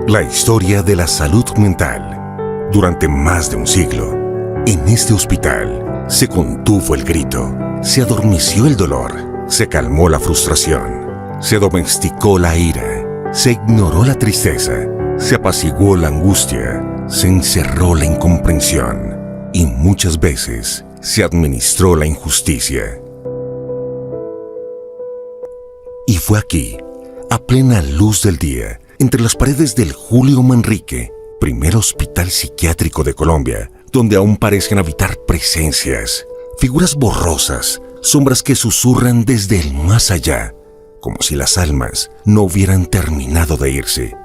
La historia de la salud mental. Durante más de un siglo, en este hospital se contuvo el grito, se adormeció el dolor, se calmó la frustración, se domesticó la ira, se ignoró la tristeza, se apaciguó la angustia, se encerró la incomprensión y muchas veces se administró la injusticia. Y fue aquí, a plena luz del día, entre las paredes del Julio Manrique, primer hospital psiquiátrico de Colombia, donde aún parecen habitar presencias, figuras borrosas, sombras que susurran desde el más allá, como si las almas no hubieran terminado de irse,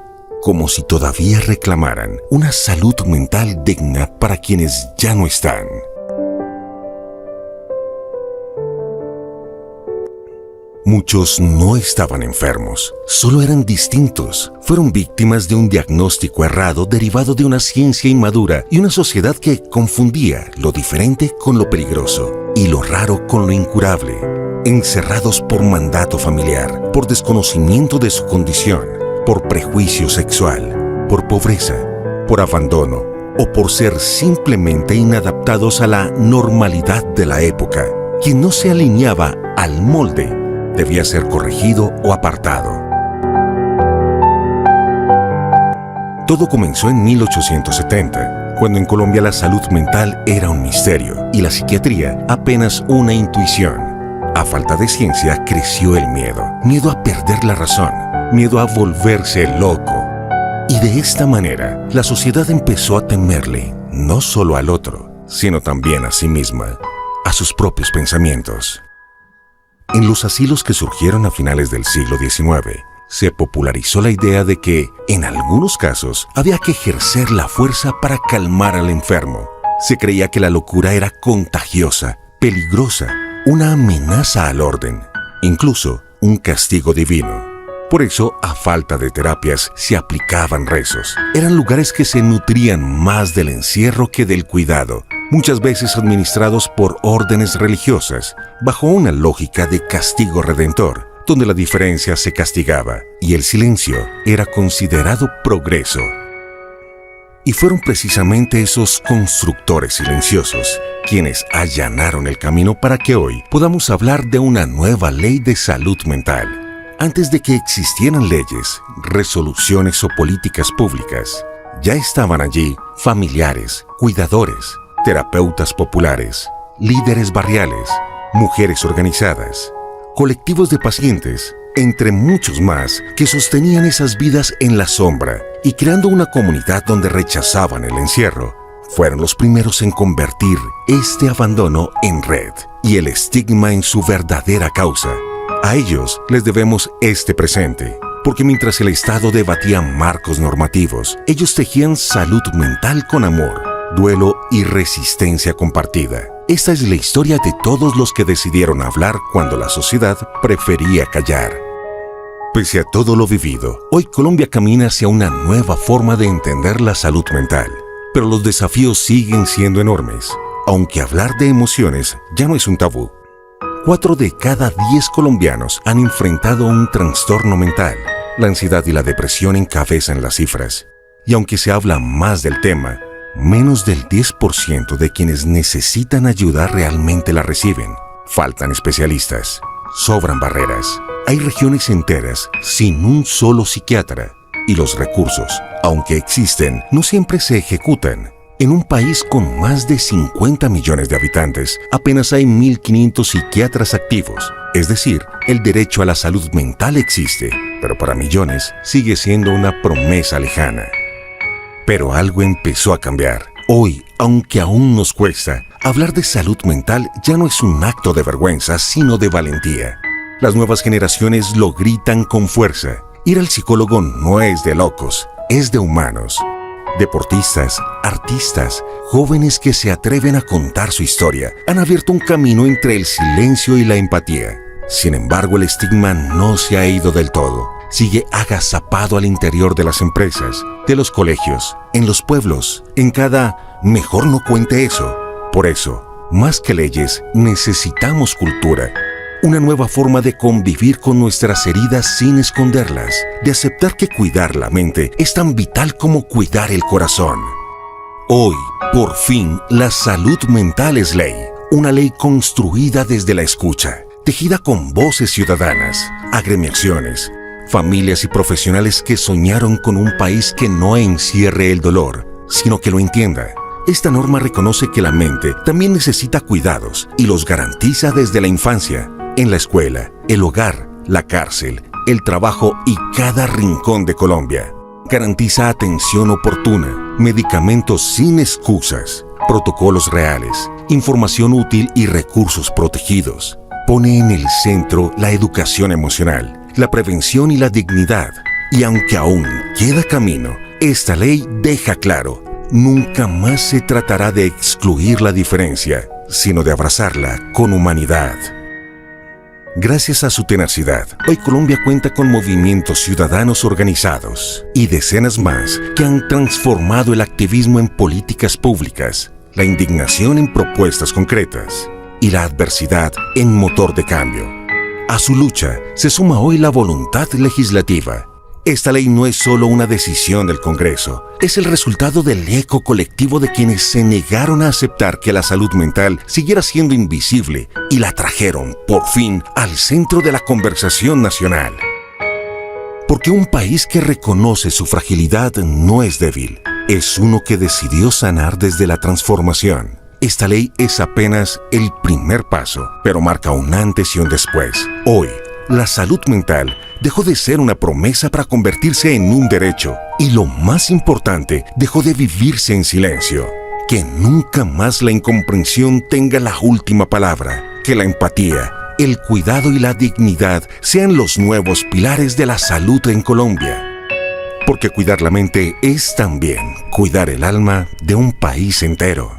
como si todavía reclamaran una salud mental digna para quienes ya no están. Muchos no estaban enfermos, solo eran distintos. Fueron víctimas de un diagnóstico errado derivado de una ciencia inmadura y una sociedad que confundía lo diferente con lo peligroso y lo raro con lo incurable. Encerrados por mandato familiar, por desconocimiento de su condición, por prejuicio sexual, por pobreza, por abandono o por ser simplemente inadaptados a la normalidad de la época. Quien no se alineaba al molde debía ser corregido o apartado. Todo comenzó en 1870, cuando en Colombia la salud mental era un misterio y la psiquiatría apenas una intuición. A falta de ciencia creció el miedo, miedo a perder la razón, miedo a volverse loco. Y de esta manera, la sociedad empezó a temerle, no solo al otro, sino también a sí misma, a sus propios pensamientos. En los asilos que surgieron a finales del siglo XIX, se popularizó la idea de que, en algunos casos, había que ejercer la fuerza para calmar al enfermo. Se creía que la locura era contagiosa, peligrosa, una amenaza al orden, incluso un castigo divino. Por eso, a falta de terapias, se aplicaban rezos. Eran lugares que se nutrían más del encierro que del cuidado, muchas veces administrados por órdenes religiosas, bajo una lógica de castigo redentor, donde la diferencia se castigaba y el silencio era considerado progreso. Y fueron precisamente esos constructores silenciosos quienes allanaron el camino para que hoy podamos hablar de una nueva ley de salud mental. Antes de que existieran leyes, resoluciones o políticas públicas, ya estaban allí familiares, cuidadores, terapeutas populares, líderes barriales, mujeres organizadas, colectivos de pacientes, entre muchos más que sostenían esas vidas en la sombra y creando una comunidad donde rechazaban el encierro. Fueron los primeros en convertir este abandono en red y el estigma en su verdadera causa. A ellos les debemos este presente, porque mientras el Estado debatía marcos normativos, ellos tejían salud mental con amor, duelo y resistencia compartida. Esta es la historia de todos los que decidieron hablar cuando la sociedad prefería callar. Pese a todo lo vivido, hoy Colombia camina hacia una nueva forma de entender la salud mental. Pero los desafíos siguen siendo enormes, aunque hablar de emociones ya no es un tabú. 4 de cada 10 colombianos han enfrentado un trastorno mental. La ansiedad y la depresión encabezan las cifras. Y aunque se habla más del tema, menos del 10% de quienes necesitan ayuda realmente la reciben. Faltan especialistas. Sobran barreras. Hay regiones enteras sin un solo psiquiatra. Y los recursos, aunque existen, no siempre se ejecutan. En un país con más de 50 millones de habitantes, apenas hay 1.500 psiquiatras activos. Es decir, el derecho a la salud mental existe, pero para millones sigue siendo una promesa lejana. Pero algo empezó a cambiar. Hoy, aunque aún nos cuesta, hablar de salud mental ya no es un acto de vergüenza, sino de valentía. Las nuevas generaciones lo gritan con fuerza. Ir al psicólogo no es de locos, es de humanos. Deportistas, artistas, jóvenes que se atreven a contar su historia, han abierto un camino entre el silencio y la empatía. Sin embargo, el estigma no se ha ido del todo. Sigue agazapado al interior de las empresas, de los colegios, en los pueblos, en cada "mejor no cuente eso". Por eso, más que leyes, necesitamos cultura. Una nueva forma de convivir con nuestras heridas sin esconderlas, de aceptar que cuidar la mente es tan vital como cuidar el corazón. Hoy, por fin, la salud mental es ley. Una ley construida desde la escucha, tejida con voces ciudadanas, agremiaciones, familias y profesionales que soñaron con un país que no encierre el dolor, sino que lo entienda. Esta norma reconoce que la mente también necesita cuidados y los garantiza desde la infancia, en la escuela, el hogar, la cárcel, el trabajo y cada rincón de Colombia. Garantiza atención oportuna, medicamentos sin excusas, protocolos reales, información útil y recursos protegidos. Pone en el centro la educación emocional, la prevención y la dignidad. Y aunque aún queda camino, esta ley deja claro: nunca más se tratará de excluir la diferencia, sino de abrazarla con humanidad. Gracias a su tenacidad, hoy Colombia cuenta con movimientos ciudadanos organizados y decenas más que han transformado el activismo en políticas públicas, la indignación en propuestas concretas y la adversidad en motor de cambio. A su lucha se suma hoy la voluntad legislativa. Esta ley no es solo una decisión del Congreso, es el resultado del eco colectivo de quienes se negaron a aceptar que la salud mental siguiera siendo invisible y la trajeron, por fin, al centro de la conversación nacional. Porque un país que reconoce su fragilidad no es débil, es uno que decidió sanar desde la transformación. Esta ley es apenas el primer paso, pero marca un antes y un después. Hoy, la salud mental dejó de ser una promesa para convertirse en un derecho. Y lo más importante, dejó de vivirse en silencio. Que nunca más la incomprensión tenga la última palabra. Que la empatía, el cuidado y la dignidad sean los nuevos pilares de la salud en Colombia. Porque cuidar la mente es también cuidar el alma de un país entero.